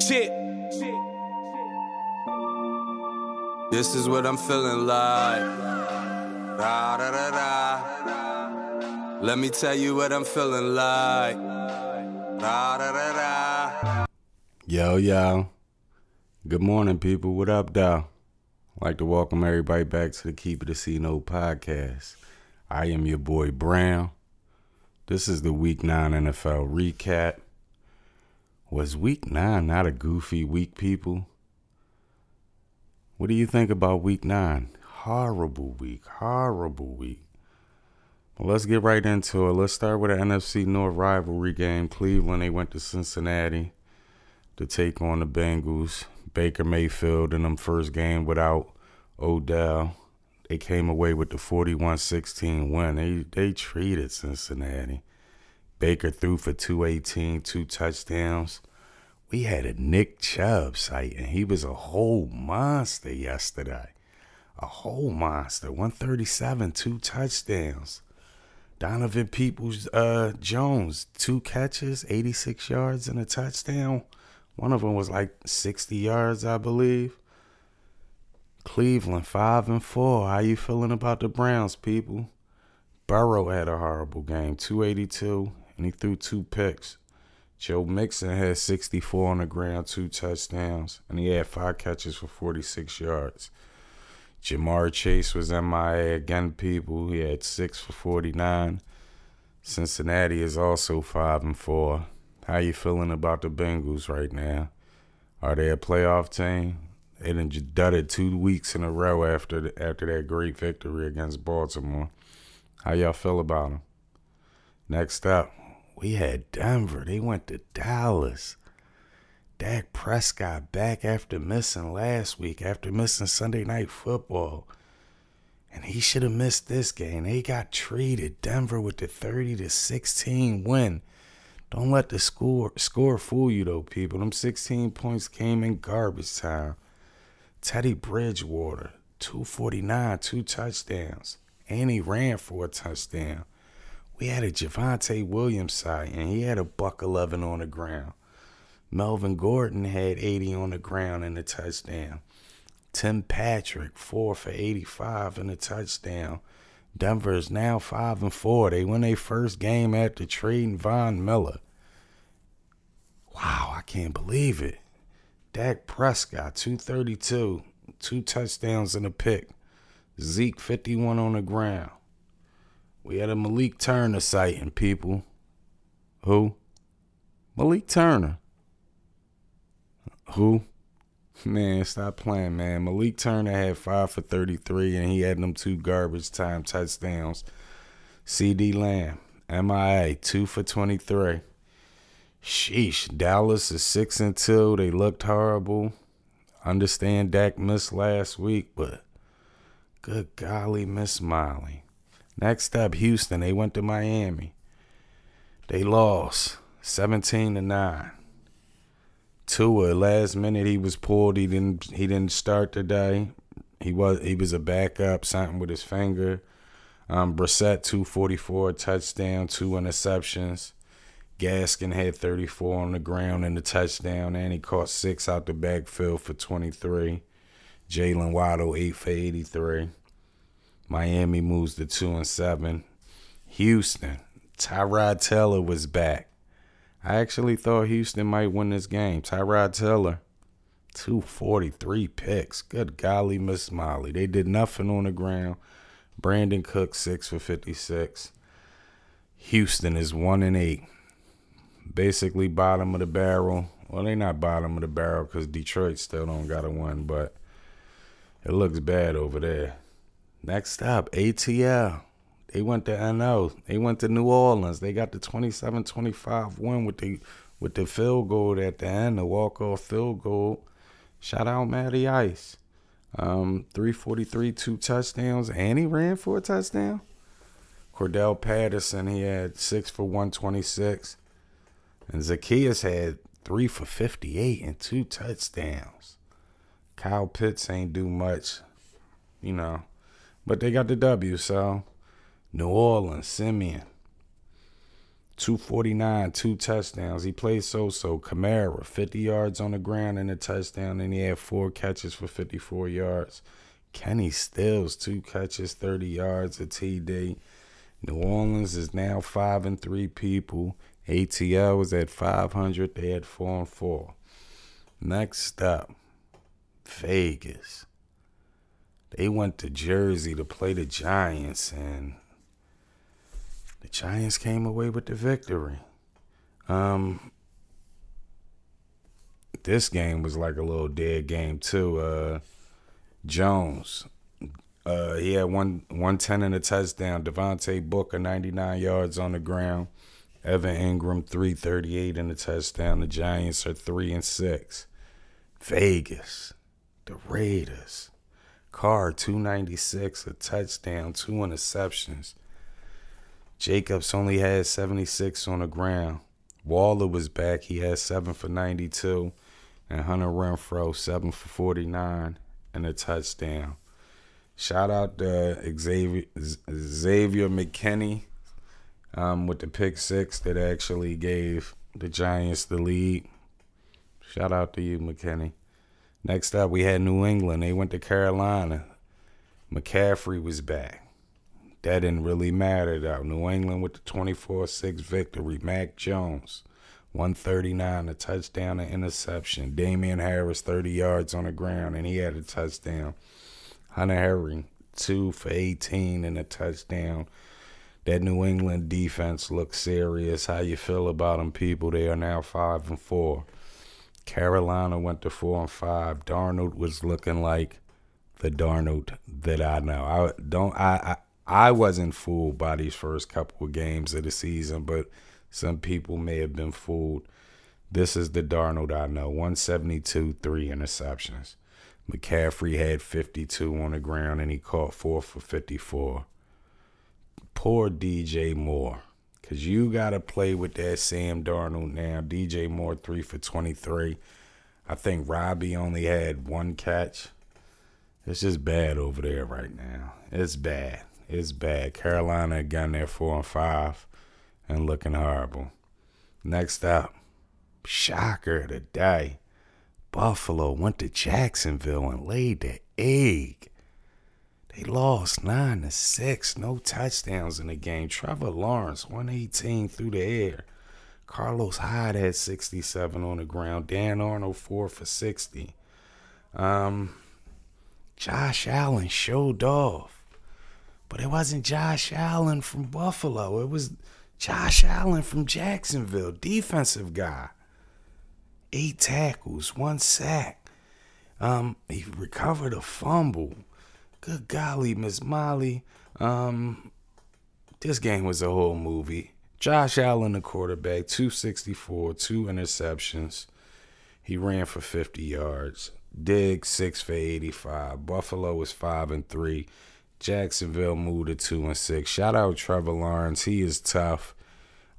Shit. This is what I'm feeling like. Da, da, da, da. Let me tell you what I'm feeling like. Da, da, da, da. Yo. Good morning, people. What up, though? I'd like to welcome everybody back to the Keep It a C-No podcast. I am your boy, Brown. This is the Week 9 NFL recap. Was Week 9 not a goofy week, people? What do you think about Week 9? Horrible week. Well, let's get right into it. Let's start with an NFC North rivalry game. Cleveland, they went to Cincinnati to take on the Bengals. Baker Mayfield in them first game without Odell. They came away with the 41-16 win. They treated Cincinnati. Baker threw for 218, 2 touchdowns. We had a Nick Chubb sight, and he was a whole monster yesterday. A whole monster. 137, 2 touchdowns. Donovan Peoples-Jones, 2 catches, 86 yards and a touchdown. One of them was like 60 yards, I believe. Cleveland, 5-4. How you feeling about the Browns, people? Burrow had a horrible game, 282, and he threw 2 picks. Joe Mixon had 64 on the ground, 2 touchdowns, and he had 5 catches for 46 yards. Jamar Chase was MIA again, people. He had 6 for 49. Cincinnati is also 5-4. How you feeling about the Bengals right now? Are they a playoff team? They done just done it 2 weeks in a row after that great victory against Baltimore. How y'all feel about them? Next up, we had Denver. They went to Dallas. Dak Prescott back after missing last week, after missing Sunday Night Football. And he should have missed this game. They got treated. Denver with the 30-16 win. Don't let the score fool you, though, people. Them 16 points came in garbage time. Teddy Bridgewater, 249, 2 touchdowns. And he ran for a touchdown. We had a Javonte Williams side, and he had a $111 on the ground. Melvin Gordon had 80 on the ground and a touchdown. Tim Patrick, 4 for 85 and a touchdown. Denver is now 5-4. They win their first game after trading Von Miller. Wow, I can't believe it. Dak Prescott, 232, 2 touchdowns and a pick. Zeke, 51 on the ground. We had a Malik Turner sighting, people. Who? Malik Turner. Who? Man, stop playing, man. Malik Turner had 5 for 33, and he had them 2 garbage time touchdowns. CeeDee Lamb, MIA, 2 for 23. Sheesh, Dallas is 6-2. They looked horrible. Understand Dak missed last week, but good golly, Miss Molly. Next up, Houston. They went to Miami. They lost 17-9. Tua, last minute he was pulled. He didn't start today. He was a backup, something with his finger. Brissett, 244, touchdown, 2 interceptions. Gaskin had 34 on the ground and a touchdown, and he caught 6 out the backfield for 23. Jalen Waddle, 8 for 83. Miami moves to 2-7. Houston, Tyrod Taylor was back. I actually thought Houston might win this game. Tyrod Taylor, 243 picks. Good golly, Miss Molly. They did nothing on the ground. Brandon Cook, 6 for 56. Houston is 1-8. Basically bottom of the barrel. Well, they not bottom of the barrel because Detroit still don't got to win, but it looks bad over there. Next up, ATL. They went to NO. They went to New Orleans. They got the 27-25 win with the field goal at the end, the walk-off field goal. Shout out Matty Ice. 343, 2 touchdowns, and he ran for a touchdown. Cordell Patterson, he had 6 for 126. And Zacchaeus had 3 for 58 and 2 touchdowns. Kyle Pitts ain't do much, but they got the W, so New Orleans, Simeon, 249, 2 touchdowns. He played so-so. Kamara, 50 yards on the ground and a touchdown, and he had 4 catches for 54 yards. Kenny Stills, 2 catches, 30 yards, a TD. New Orleans is now 5-3 people. ATL was at 500. They had 4-4. Next up, Vegas. They went to Jersey to play the Giants, and the Giants came away with the victory. This game was like a little dead game too. Jones, he had 110 and a touchdown. Devontae Booker, 99 yards on the ground. Evan Ingram, 338 and a touchdown. The Giants are 3-6. Vegas, the Raiders. Carr, 296, a touchdown, 2 interceptions. Jacobs only had 76 on the ground. Waller was back. He had 7 for 92. And Hunter Renfrow, 7 for 49 and a touchdown. Shout out to Xavier McKinney with the pick 6 that actually gave the Giants the lead. Shout out to you, McKinney. Next up, we had New England. They went to Carolina. McCaffrey was back. That didn't really matter, though. New England with the 24-6 victory. Mac Jones, 139, a touchdown, an interception. Damian Harris, 30 yards on the ground, and he had a touchdown. Hunter Henry, 2 for 18 and a touchdown. That New England defense looks serious. How you feel about them, people? They are now 5-4. Carolina went to 4-5. Darnold was looking like the Darnold that I know. I wasn't fooled by these first couple of games of the season, but some people may have been fooled. This is the Darnold I know. 172, 3 interceptions. McCaffrey had 52 on the ground, and he caught 4 for 54. Poor DJ Moore, because you got to play with that Sam Darnold now. DJ Moore, 3 for 23. I think Robbie only had 1 catch. It's just bad over there right now. It's bad. It's bad. Carolina again, they're 4-5 and looking horrible. Next up, shocker of the day. Buffalo went to Jacksonville and laid the egg. They lost 9-6, no touchdowns in the game. Trevor Lawrence, 118 through the air. Carlos Hyde had 67 on the ground. Dan Arnold, 4 for 60. Josh Allen showed off. But it wasn't Josh Allen from Buffalo. It was Josh Allen from Jacksonville, defensive guy. 8 tackles, 1 sack. He recovered a fumble. Good golly, Miss Molly. This game was a whole movie. Josh Allen, the quarterback, 264, 2 interceptions. He ran for 50 yards. Diggs, 6 for 85. Buffalo was 5-3. Jacksonville moved to 2-6. Shout out Trevor Lawrence. He is tough.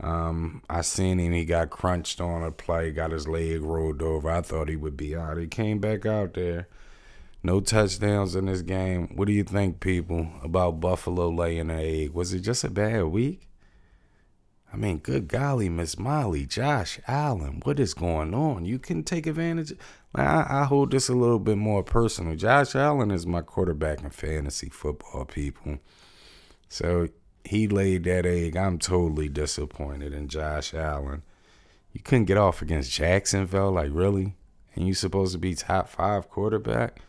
I seen him. He got crunched on a play, got his leg rolled over. I thought he would be out. He came back out there. No touchdowns in this game. What do you think, people, about Buffalo laying an egg? Was it just a bad week? I mean, good golly, Miss Molly, Josh Allen, what is going on? You can take advantage. I hold this a little bit more personal. Josh Allen is my quarterback in fantasy football, people. So he laid that egg. I'm totally disappointed in Josh Allen. You couldn't get off against Jacksonville, like really? And you supposed to be top 5 quarterback?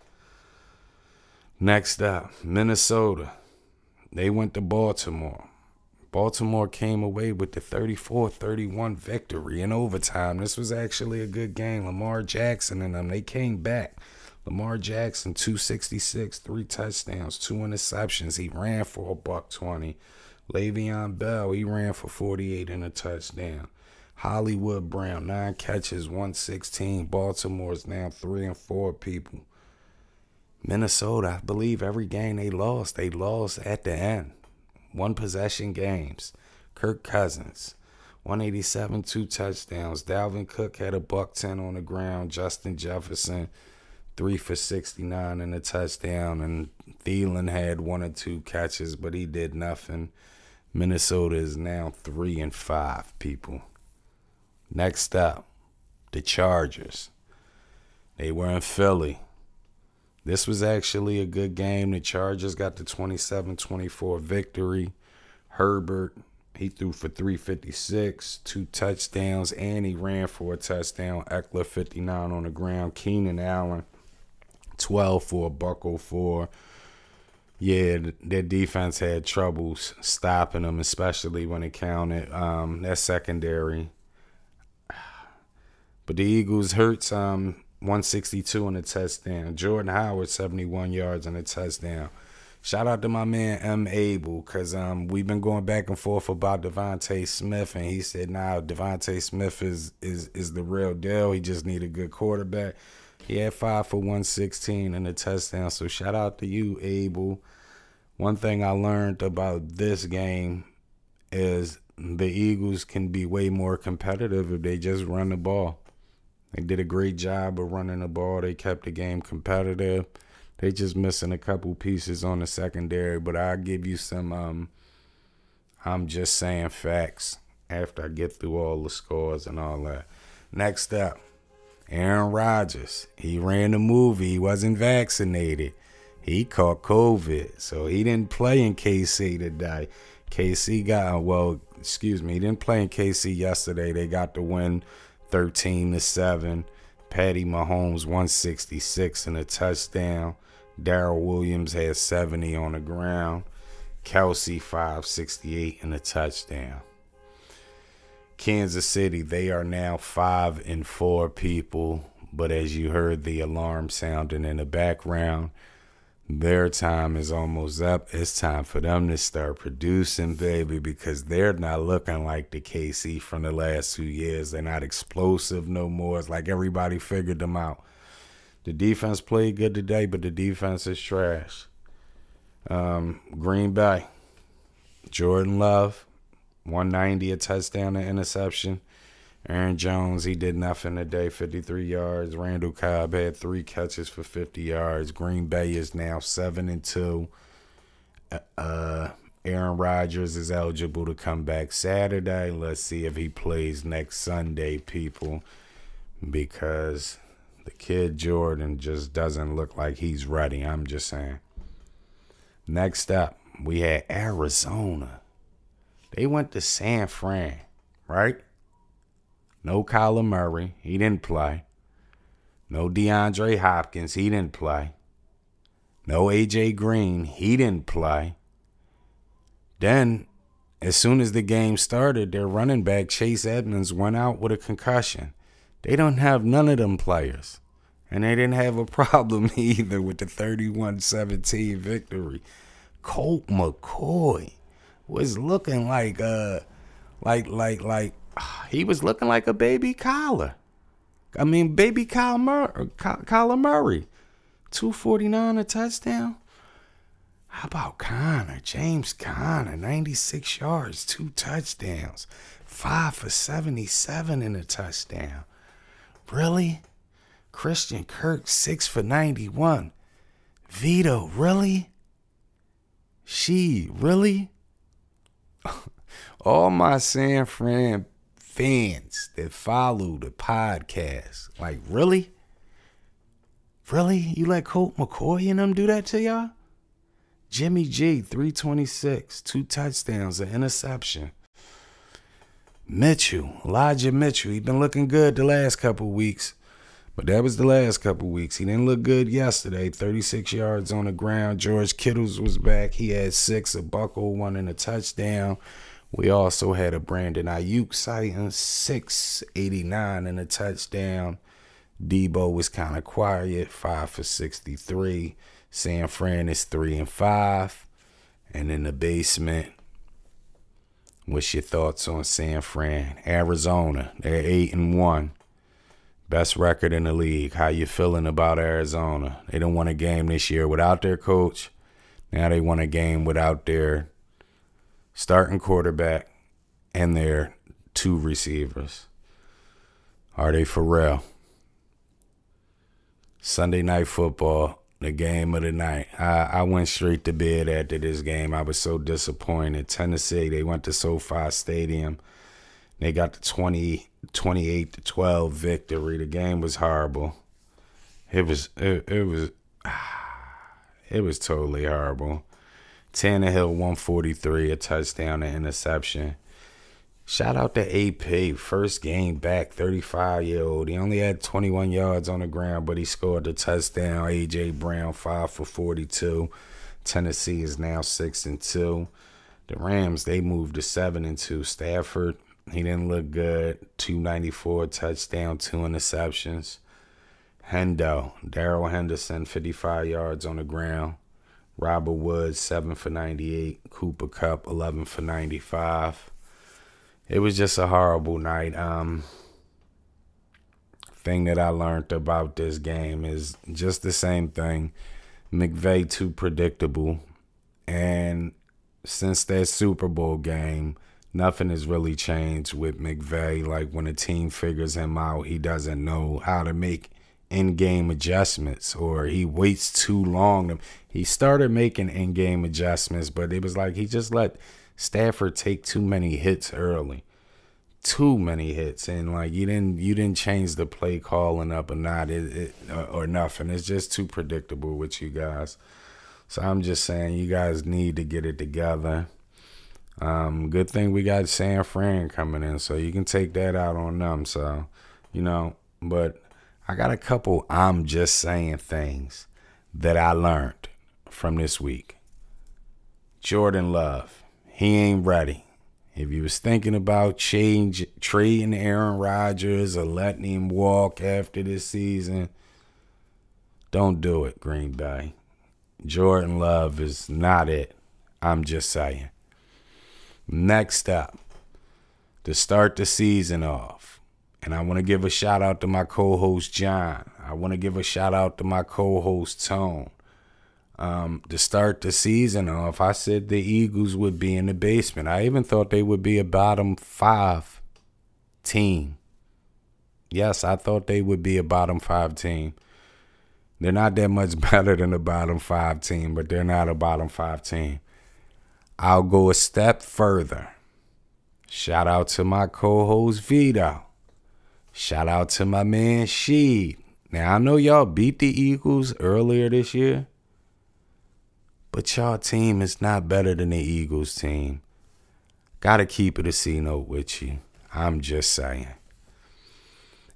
Next up, Minnesota. They went to Baltimore. Baltimore came away with the 34-31 victory in overtime. This was actually a good game. Lamar Jackson and them, they came back. Lamar Jackson, 266, 3 touchdowns, 2 interceptions. He ran for $120. Le'Veon Bell, he ran for 48 and a touchdown. Hollywood Brown, 9 catches, 116. Baltimore's now 3-4, people. Minnesota, I believe every game they lost at the end. 1 possession games. Kirk Cousins, 187, 2 touchdowns. Dalvin Cook had $110 on the ground. Justin Jefferson, 3 for 69 and a touchdown. And Thielen had 1 or 2 catches, but he did nothing. Minnesota is now 3-5, people. Next up, the Chargers. They were in Philly. This was actually a good game. The Chargers got the 27-24 victory. Herbert, he threw for 356, 2 touchdowns, and he ran for a touchdown. Eckler, 59 on the ground. Keenan Allen, 12 for a $104. Yeah, their defense had troubles stopping them, especially when it counted. That secondary. But the Eagles hurts 162 on a touchdown. Jordan Howard, 71 yards on a touchdown. Shout out to my man M. Abel, because we've been going back and forth about Devontae Smith, and he said, nah, Devontae Smith is the real deal. He just need a good quarterback. He had 5 for 116 and a touchdown, so shout out to you, Abel. One thing I learned about this game is the Eagles can be way more competitive if they just run the ball. They did a great job of running the ball. They kept the game competitive. They just missing a couple pieces on the secondary, but I'll give you some I'm just saying facts after I get through all the scores and all that. Next up, Aaron Rodgers. He ran the movie. He wasn't vaccinated. He caught COVID, so he didn't play in KC today. KC got, he didn't play in KC yesterday. They got the win 13-7. Patty Mahomes, 166 and a touchdown. Darrell Williams had 70 on the ground. Kelsey, 568 and a touchdown. Kansas City, they are now 5-4, people. But as you heard the alarm sounding in the background, their time is almost up. It's time for them to start producing, baby, because they're not looking like the KC from the last 2 years. They're not explosive no more. It's like everybody figured them out. The defense played good today, but the defense is trash. Green Bay, Jordan Love, 190, a touchdown, an interception. Aaron Jones, he did nothing today, 53 yards. Randall Cobb had 3 catches for 50 yards. Green Bay is now 7-2. Aaron Rodgers is eligible to come back Saturday. Let's see if he plays next Sunday, people, because the kid Jordan just doesn't look like he's ready. I'm just saying. Next up, we had Arizona. They went to San Fran, right? No Kyler Murray. He didn't play. No DeAndre Hopkins. He didn't play. No A.J. Green. He didn't play. Then, as soon as the game started, their running back, Chase Edmonds, went out with a concussion. They don't have none of them players. And they didn't have a problem either with the 31-17 victory. Colt McCoy was looking like he was looking like a baby Kyler. Baby Kyler Murray. 249 a touchdown. How about Conner? James Conner, 96 yards, 2 touchdowns. 5 for 77 in a touchdown. Really? Christian Kirk, 6 for 91. Vito, really? Really? All my San Fran fans that follow the podcast, like, really? Really? You let Colt McCoy and them do that to y'all? Jimmy G, 326, 2 touchdowns, an interception. Elijah Mitchell, he been looking good the last couple weeks. But that was the last couple weeks. He didn't look good yesterday. 36 yards on the ground. George Kittles was back. He had 6, a buckle, 1 and a touchdown. We also had a Brandon Ayuk sighting, 689 and a touchdown. Debo was kind of quiet, 5 for 63. San Fran is 3-5. And in the basement, what's your thoughts on San Fran? Arizona, they're 8-1. Best record in the league. How you feeling about Arizona? They don't won a game this year without their coach. Now they won a game without their starting quarterback and their 2 receivers. Are they for real? Sunday Night Football. the game of the night. I went straight to bed after this game. I was so disappointed. Tennessee, they went to SoFi Stadium. They got the 28-12 victory. The game was horrible. It was totally horrible. Tannehill 143, a touchdown, an interception. Shout out to AP, first game back, 35-year-old. He only had 21 yards on the ground, but he scored a touchdown. A.J. Brown 5 for 42. Tennessee is now 6-2. The Rams, they moved to 7-2. Stafford, he didn't look good. 294 touchdown, 2 interceptions. Darrell Henderson, 55 yards on the ground. Robert Woods, 7 for 98. Cooper Kupp, 11 for 95. It was just a horrible night. Thing that I learned about this game is just the same thing. McVay too predictable. And since that Super Bowl game, nothing has really changed with McVay. Like when a team figures him out, he doesn't know how to make in-game adjustments, or he waits too long. He started making in-game adjustments, but it was like he just let Stafford take too many hits early. Too many hits, and like you didn't change the play calling up or not or nothing. It's just too predictable with you guys. So I'm just saying you guys need to get it together. Good thing we got San Fran coming in, so you can take that out on them. So, but I got a couple I'm just saying things that I learned from this week. Jordan Love, he ain't ready. If you was thinking about trading Aaron Rodgers or letting him walk after this season, don't do it, Green Bay. Jordan Love is not it. I'm just saying. Next up, to start the season off, and I want to give a shout out to my co-host John. I want to give a shout out to my co-host Tone. To start the season off, I said the Eagles would be in the basement. I even thought they would be a bottom 5 team. Yes, I thought they would be a bottom 5 team. They're not that much better than a bottom 5 team, but they're not a bottom 5 team. I'll go a step further. Shout out to my co-host Vito. Shout out to my man Sheed. Now, I know y'all beat the Eagles earlier this year, but y'all team is not better than the Eagles team. Gotta keep it a C-note with you. I'm just saying.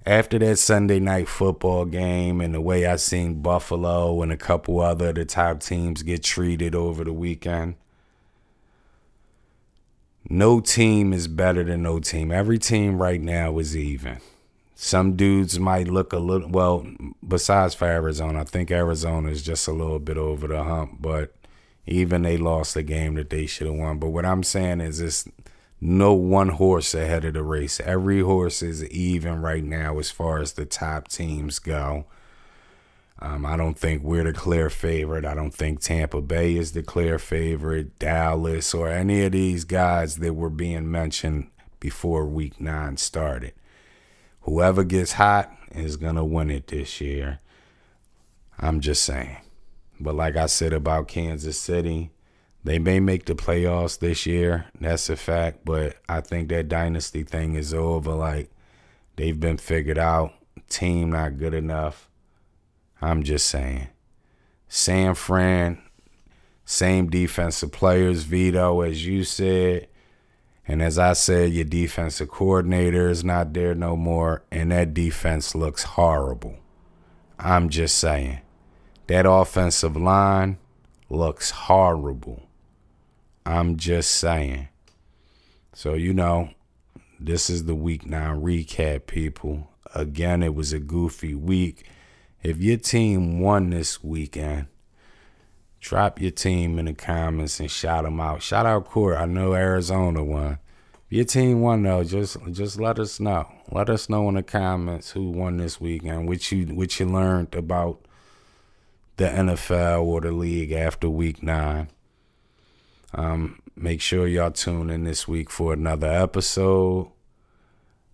After that Sunday night football game and the way I seen Buffalo and a couple other of the top teams get treated over the weekend, no team is better than no team. Every team right now is even. Some dudes might look a little, well, besides for Arizona, I think Arizona is just a little bit over the hump, but even they lost a game that they should have won. But what I'm saying is it's no one horse ahead of the race. Every horse is even right now as far as the top teams go. I don't think we're the clear favorite. I don't think Tampa Bay is the clear favorite, Dallas, or any of these guys that were being mentioned before Week 9 started. Whoever gets hot is going to win it this year. I'm just saying. But like I said about Kansas City, they may make the playoffs this year. That's a fact. But I think that dynasty thing is over. Like, they've been figured out. Team not good enough. I'm just saying. San Fran, same defensive players, Vito, as you said. And as I said, your defensive coordinator is not there no more. And that defense looks horrible. I'm just saying. That offensive line looks horrible. I'm just saying. So, this is the Week 9 recap, people. Again, it was a goofy week. If your team won this weekend, drop your team in the comments and shout them out. Shout out Court. I know Arizona won. If your team won, though, just let us know. Let us know in the comments who won this weekend, what you learned about the NFL or the league after Week 9. Make sure y'all tune in this week for another episode.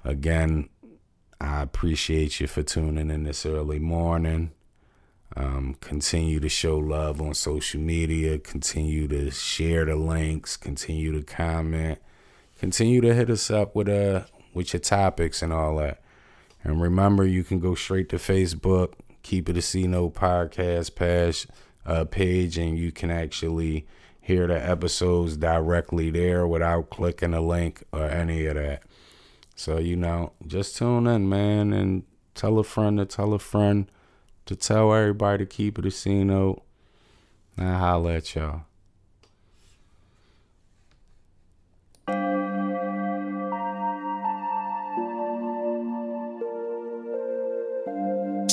Again, I appreciate you for tuning in this early morning. Continue to show love on social media. Continue to share the links. Continue to comment. Continue to hit us up with your topics and all that. And remember, you can go straight to Facebook, Keep It a C-Note podcast page, and you can actually hear the episodes directly there without clicking a link or any of that. So, just tune in, man, and tell a friend to tell a friend to tell everybody to keep it a C-Note. Now holla at y'all.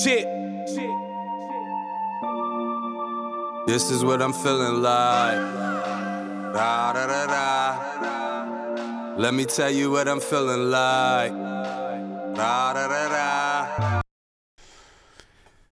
Shit. This is what I'm feeling like. Da, da, da, da. Let me tell you what I'm feeling like. Da, da, da, da.